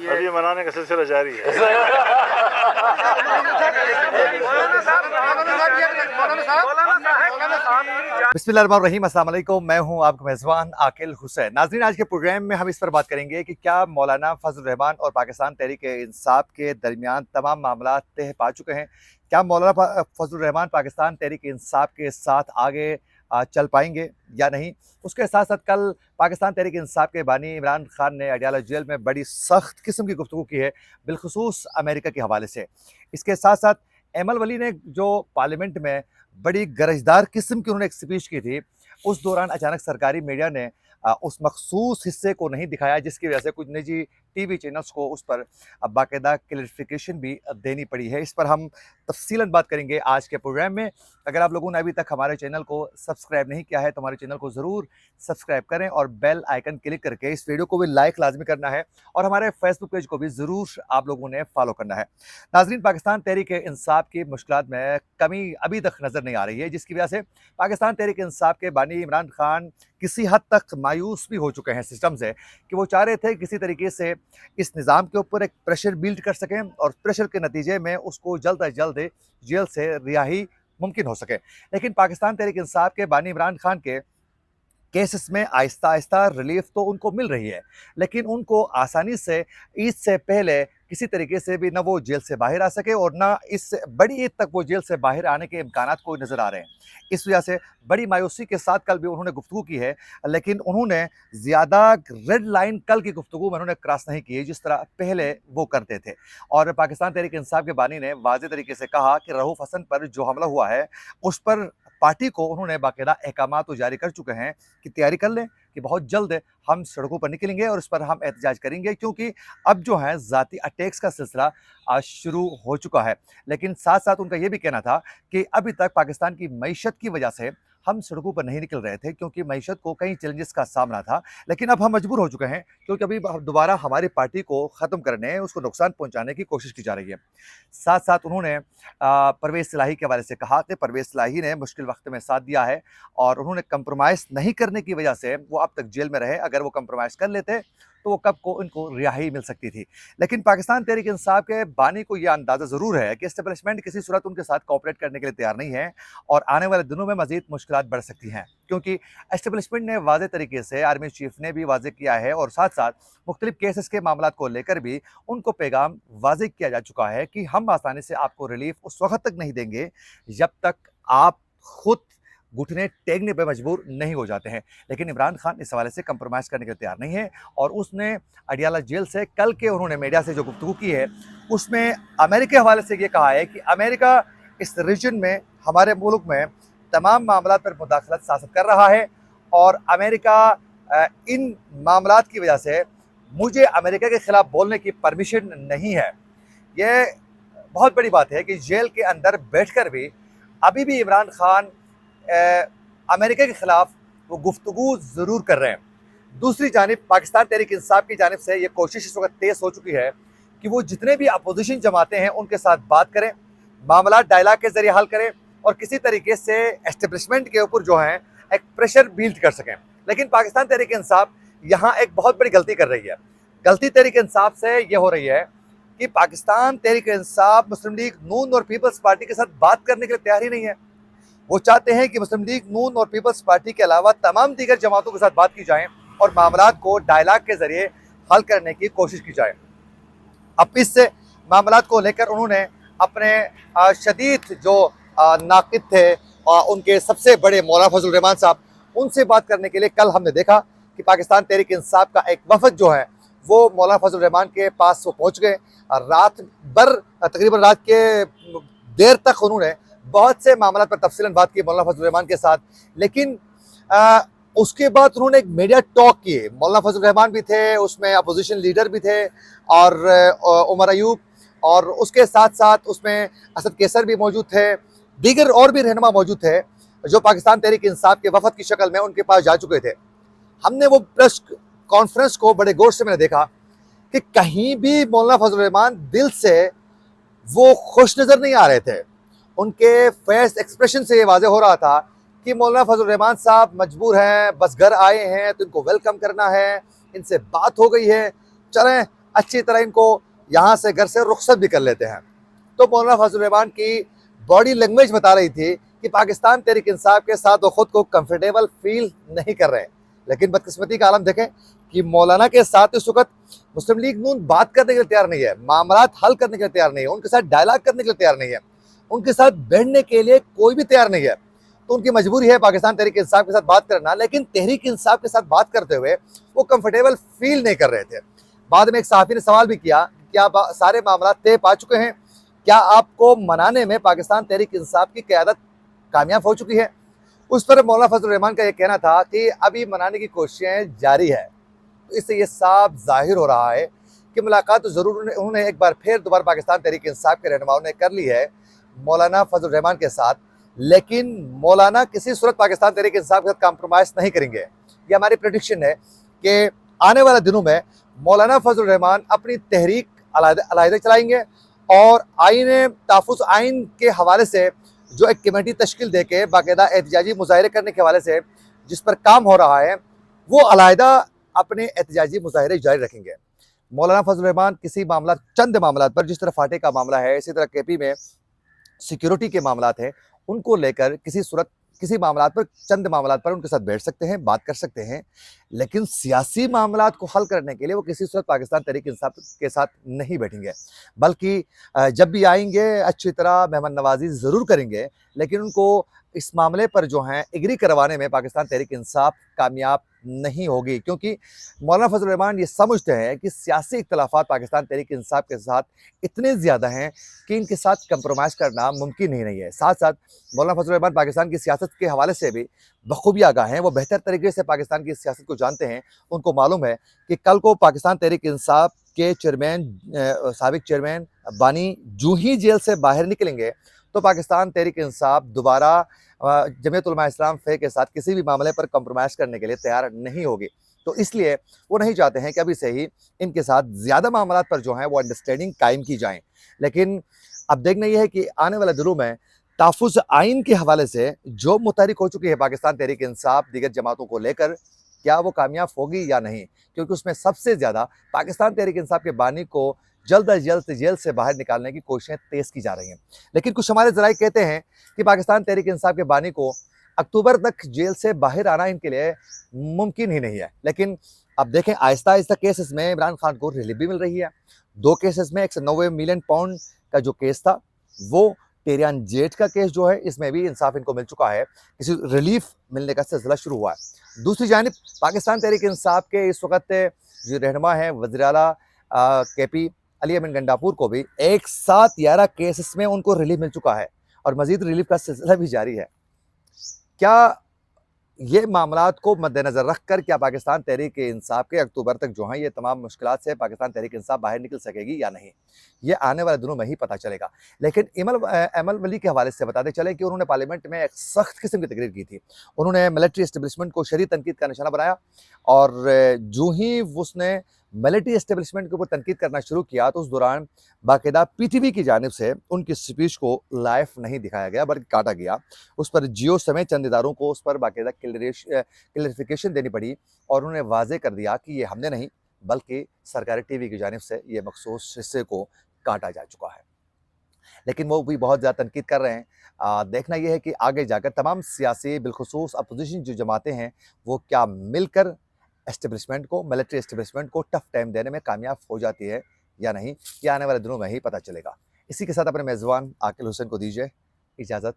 अभी मनाने का सिलसिला जारी है। बिस्मिल्लाहिर्रहमानिर्रहीम, अस्सलाम वालेकुम। मैं हूं आपका मेज़बान आकिल हुसैन। नाज़रीन, आज के प्रोग्राम में हम इस पर बात करेंगे कि क्या मौलाना फजल रहमान और पाकिस्तान तहरीक इंसाफ के दरमियान तमाम मामला तय पा चुके हैं। क्या मौलाना फजल रहमान पाकिस्तान तहरीक इंसाफ के साथ आगे चल पाएंगे या नहीं। उसके साथ साथ कल पाकिस्तान तहरीक इंसाफ के बानी इमरान खान ने अडयाला जेल में बड़ी सख्त किस्म की गुफ्तगू की है, बिलखुसूस अमेरिका के हवाले से। इसके साथ साथ एमल वली ने जो पार्लियामेंट में बड़ी गरजदार किस्म की उन्होंने एक स्पीच की थी, उस दौरान अचानक सरकारी मीडिया ने उस मखसूस हिस्से को नहीं दिखाया, जिसकी वजह से कुछ निजी टीवी चैनल्स को उस पर बाकायदा क्लैरिफिकेशन भी देनी पड़ी है। इस पर हम तफसीलन बात करेंगे आज के प्रोग्राम में। अगर आप लोगों ने अभी तक हमारे चैनल को सब्सक्राइब नहीं किया है तो हमारे चैनल को ज़रूर सब्सक्राइब करें और बेल आइकन क्लिक करके इस वीडियो को भी लाइक लाजमी करना है और हमारे फेसबुक पेज को भी ज़रूर आप लोगों ने फॉलो करना है। नाज़रीन, पाकिस्तान तहरीक इंसाफ की मुश्किलात में कमी अभी तक नज़र नहीं आ रही है, जिसकी वजह से पाकिस्तान तहरीक इंसाफ के बानी इमरान खान किसी हद तक मायूस भी हो चुके हैं सिस्टम से, कि वो चाह रहे थे किसी तरीके से इस निज़ाम के ऊपर एक प्रेशर बिल्ड कर सकें और प्रेशर के नतीजे में उसको जल्द अज जल्द जेल से रिहाई मुमकिन हो सके। लेकिन पाकिस्तान तहरीक इंसाफ के बानी इमरान खान के केसेस में आहिस्ता आहिस्ता रिलीफ तो उनको मिल रही है, लेकिन उनको आसानी से ईद से पहले किसी तरीके से भी ना वो जेल से बाहर आ सके और ना इस बड़ी ईद तक वो जेल से बाहर आने के इम्कानात कोई नज़र आ रहे हैं। इस वजह से बड़ी मायूसी के साथ कल भी उन्होंने गुफ्तगू की है, लेकिन उन्होंने ज़्यादा रेड लाइन कल की गुफ्तगू में उन्होंने क्रॉस नहीं की जिस तरह पहले वो करते थे। और पाकिस्तान तहरीक इंसाफ के बानी ने वाज़ेह तरीके से कहा कि रऊफ़ हसन पर जो हमला हुआ है उस पर पार्टी को उन्होंने बाकायदा अहकामात तो जारी कर चुके हैं कि तैयारी कर लें कि बहुत जल्द हम सड़कों पर निकलेंगे और इस पर हम एहतजाज करेंगे, क्योंकि अब जो है ज़ाती अटैक्स का सिलसिला शुरू हो चुका है। लेकिन साथ साथ उनका ये भी कहना था कि अभी तक पाकिस्तान की मईशत की वजह से हम सड़कों पर नहीं निकल रहे थे, क्योंकि मईशत को कई चैलेंजेस का सामना था, लेकिन अब हम मजबूर हो चुके हैं क्योंकि अभी दोबारा हमारी पार्टी को ख़त्म करने, उसको नुकसान पहुंचाने की कोशिश की जा रही है। साथ साथ उन्होंने परवेज़ इलाही के हवाले से कहा कि परवेज़ इलाही ने मुश्किल वक्त में साथ दिया है और उन्होंने कंप्रोमाइज़ नहीं करने की वजह से वो अब तक जेल में रहे। अगर वो कंप्रोमाइज़ कर लेते तो वो कब को इनको रिहाई मिल सकती थी। लेकिन पाकिस्तान तहरीक इंसाफ के बानी को यह अंदाज़ा ज़रूर है कि एस्टेब्लिशमेंट किसी सूरत उनके साथ कोऑपरेट करने के लिए तैयार नहीं है और आने वाले दिनों में मज़ीद मुश्किलात बढ़ सकती हैं, क्योंकि एस्टेब्लिशमेंट ने वाज़ेह तरीके से, आर्मी चीफ ने भी वाज़ेह किया है और साथ साथ मुख्तलिफ केसेस के मामला को लेकर भी उनको पैगाम वाज़ेह किया जा चुका है कि हम आसानी से आपको रिलीफ उस वक्त तक नहीं देंगे जब तक आप खुद घुटने टेकने पर मजबूर नहीं हो जाते हैं। लेकिन इमरान खान इस हवाले से कंप्रोमाइज़ करने के लिए तैयार नहीं है और उसने अडयाला जेल से कल के उन्होंने मीडिया से जो गुफ्तगू की है उसमें अमेरिका के हवाले से ये कहा है कि अमेरिका इस रीजन में, हमारे मुल्क में तमाम मामला पर मुदाखलत सियासत कर रहा है और अमेरिका इन मामलात की वजह से मुझे अमेरिका के ख़िलाफ़ बोलने की परमिशन नहीं है। ये बहुत बड़ी बात है कि जेल के अंदर बैठकर भी अभी भी इमरान खान अमेरिका के ख़िलाफ़ वो गुफ्तगू ज़रूर कर रहे हैं। दूसरी जानिब पाकिस्तान तहरीक इंसाफ की जानिब से ये कोशिश इस वक्त तेज़ हो चुकी है कि वो जितने भी अपोजिशन जमाते हैं उनके साथ बात करें, मामला डायलॉग के ज़रिए हल करें और किसी तरीके से एस्टेब्लिशमेंट के ऊपर जो है एक प्रेशर बिल्ड कर सकें। लेकिन पाकिस्तान तहरीक इंसाफ यहाँ एक बहुत बड़ी गलती कर रही है। गलती तहरीक इंसाफ से ये हो रही है कि पाकिस्तान तहरीक इंसाफ मुस्लिम लीग नून और पीपल्स पार्टी के साथ बात करने के लिए तैयार ही नहीं है। वो चाहते हैं कि मुस्लिम लीग नून और पीपल्स पार्टी के अलावा तमाम दीगर जमातों के साथ बात की जाए और मामलात को डायलॉग के ज़रिए हल करने की कोशिश की जाए। अब इससे मामलात को लेकर उन्होंने अपने शदीद जो नाक़िद थे उनके सबसे बड़े मौलाना फजल रहमान साहब, उनसे बात करने के लिए कल हमने देखा कि पाकिस्तान तहरीक इंसाफ का एक वफद जो है वो मौलाना फजल रहमान के पास वो पहुँच गए। रात भर, तकरीबन रात के देर तक उन्होंने बहुत से मामला पर तफसीलन बात की मौलाना फजल रहमान के साथ, लेकिन उसके बाद उन्होंने एक मीडिया टॉक किए। मौलाना फजल रहमान भी थे, उसमें अपोजिशन लीडर भी थे और उमर अयूब, और उसके साथ साथ उसमें असद कैसर भी मौजूद थे, दीगर और भी रहनुमा मौजूद थे जो पाकिस्तान तहरीक इंसाफ के वफद की शक्ल में उनके पास जा चुके थे। हमने वो प्रेस कॉन्फ्रेंस को बड़े गौर से मैंने देखा कि कहीं भी मौलाना फजल रहमान दिल से वो खुश नज़र नहीं आ रहे थे। उनके फेस एक्सप्रेशन से ये वाज़ेह हो रहा था कि मौलाना फजल रहमान साहब मजबूर हैं, बस घर आए हैं तो इनको वेलकम करना है, इनसे बात हो गई है, चलें अच्छी तरह इनको यहाँ से घर से रुखसत भी कर लेते हैं। तो मौलाना फजल रहमान की बॉडी लैंग्वेज बता रही थी कि पाकिस्तान तहरीक इंसाफ के साथ वो खुद को कंफर्टेबल फील नहीं कर रहे। लेकिन बदकिस्मती का आलम देखें कि मौलाना के साथ इस वक्त मुस्लिम लीग नून बात करने के लिए तैयार नहीं है, मामलात हल करने के लिए तैयार नहीं है, उनके साथ डायलॉग करने के लिए तैयार नहीं है, उनके साथ बैठने के लिए कोई भी तैयार नहीं है। तो उनकी मजबूरी है पाकिस्तान तहरीक इंसाफ के साथ बात करना, लेकिन तहरीक इंसाफ के साथ बात करते हुए वो कंफर्टेबल फील नहीं कर रहे थे। बाद में एक सहाफ़ी ने सवाल भी किया, क्या सारे मामला तय पा चुके हैं? क्या आपको मनाने में पाकिस्तान तहरीक इंसाफ की क़यादत कामयाब हो चुकी है? उस पर मौलाना फजल रहमान का ये कहना था कि अभी मनाने की कोशिशें जारी है। तो इससे ये साफ जाहिर हो रहा है कि मुलाकात तो ज़रूर उन्होंने एक बार फिर दोबारा पाकिस्तान तहरीक इंसाफ के रहनुमाओं ने कर ली है मौलाना फजल रहमान के साथ, लेकिन मौलाना किसी सूरत पाकिस्तान तहरीक इंसाफ के साथ कॉम्प्रोमाइज़ नहीं करेंगे। ये हमारी प्रेडिक्शन है कि आने वाले दिनों में मौलाना फजल रहमान अपनी तहरीक अलहदा चलाएंगे और आईन तहफ़्फ़ुज़ आइन के हवाले से जो एक कमेटी तश्कील दे के बाकायदा एहतजाजी मुजाहरे करने के हवाले से जिस पर काम हो रहा है, वो अलहदा अपने एहतजाजी मुजाहरे जारी रखेंगे। मौलाना फजल रहमान किसी मामला, चंद मामला पर, जिस तरह फाटे का मामला है, इसी तरह केपी में सिक्योरिटी के मामला हैं, उनको लेकर किसी सूरत किसी मामला पर, चंद मामला पर उनके साथ बैठ सकते हैं, बात कर सकते हैं, लेकिन सियासी मामला को हल करने के लिए वो किसी सूरत पाकिस्तान तहरीक इंसाफ के साथ नहीं बैठेंगे। बल्कि जब भी आएंगे अच्छी तरह मेहमान नवाजी ज़रूर करेंगे, लेकिन उनको इस मामले पर जो है एग्री करवाने में पाकिस्तान तहरीक इंसाफ कामयाब नहीं होगी, क्योंकि मौलाना फजल रहमान ये समझते हैं कि सियासी इख्तलाफात पाकिस्तान तहरीक इंसाफ के साथ इतने ज़्यादा हैं कि इनके साथ कंप्रोमाइज़ करना मुमकिन ही नहीं है। साथ साथ मौलाना फजल रहमान पाकिस्तान की सियासत के हवाले से भी बखूबी आगाह हैं, वो बेहतर तरीके से पाकिस्तान की सियासत को जानते हैं। उनको मालूम है कि कल को पाकिस्तान तहरीक इंसाफ के चेयरमैन, साबिक चेयरमैन बानी जूं ही जेल से बाहर निकलेंगे तो पाकिस्तान तहरीक इंसाफ दोबारा जमीयत उलमा इस्लाम फ़े के साथ किसी भी मामले पर कंप्रोमाइज़ करने के लिए तैयार नहीं होगी। तो इसलिए वो नहीं चाहते हैं कि अभी से ही इनके साथ ज़्यादा मामलात पर जो है वो अंडरस्टैंडिंग कायम की जाए। लेकिन अब देखना ये है कि आने वाले दिनों में तहफ़्फ़ुज़ आइन के हवाले से जो मुतहरिक हो चुकी है पाकिस्तान तहरीक इंसाफ दीगर जमातों को लेकर, क्या वो कामयाब होगी या नहीं? क्योंकि उसमें सबसे ज़्यादा पाकिस्तान तहरीक इंसाफ के बानी को जल्द अज जल्द जेल से बाहर निकालने की कोशिशें तेज़ की जा रही हैं। लेकिन कुछ हमारे ज़राए कहते हैं कि पाकिस्तान तहरीक इंसाफ के बानी को अक्टूबर तक जेल से बाहर आना इनके लिए मुमकिन ही नहीं है। लेकिन अब देखें, आहिस्ता आहिस्ता केसेस में इमरान खान को रिलीफ भी मिल रही है। 2 केसेस में 190 मिलियन पाउंड का जो केस था, वो टेरियान जेट का केस जो है, इसमें भी इंसाफ इनको मिल चुका है, किसी रिलीफ मिलने का सिलसिला शुरू हुआ है। दूसरी जानिब पाकिस्तान तहरीक इंसाफ के इस वक्त जो रहनुमा हैं वज़ीर आला केपी अली अमीन गंडापुर को भी एक साथ 11 केसेस में उनको रिलीफ मिल चुका है और मजीद रिलीफ का सिलसिला भी जारी है। क्या ये मामलात को मद्देनज़र रख कर क्या पाकिस्तान तहरीक इंसाफ के अक्टूबर तक जो है ये तमाम मुश्किलात से पाकिस्तान तहरीक इंसाफ बाहर निकल सकेगी या नहीं, ये आने वाले दिनों में ही पता चलेगा। लेकिन एमल वली के हवाले से बताते चले कि उन्होंने पार्लियामेंट में एक सख्त किस्म की तकरीर की थी। उन्होंने मिलिट्री एस्टेब्लिशमेंट को शदीद तनकीद का निशाना बनाया और जो ही उसने मिलिट्री एस्टेब्लिशमेंट के ऊपर तनकीद करना शुरू किया तो उस दौरान बाकायदा पीटीवी की जानिब से उनकी स्पीच को लाइव नहीं दिखाया गया बल्कि काटा गया। उस पर जियो समेत चंद इदारों को उस पर बाकायदा क्लियरिफिकेशन देनी पड़ी और उन्होंने वाजे कर दिया कि ये हमने नहीं बल्कि सरकारी टीवी की जानिब से ये मखसूस हिस्से को काटा जा चुका है। लेकिन वो भी बहुत ज़्यादा तनकीद कर रहे हैं। देखना यह है कि आगे जाकर तमाम सियासी बिलखुसूस अपोजिशन जो जमातें हैं वो क्या मिलकर एस्टेब्लिशमेंट को, मिलिट्री एस्टेब्लिशमेंट को टफ टाइम देने में कामयाब हो जाती है या नहीं, ये आने वाले दिनों में ही पता चलेगा। इसी के साथ अपने मेज़बान आकिल हुसैन को दीजिए इजाज़त।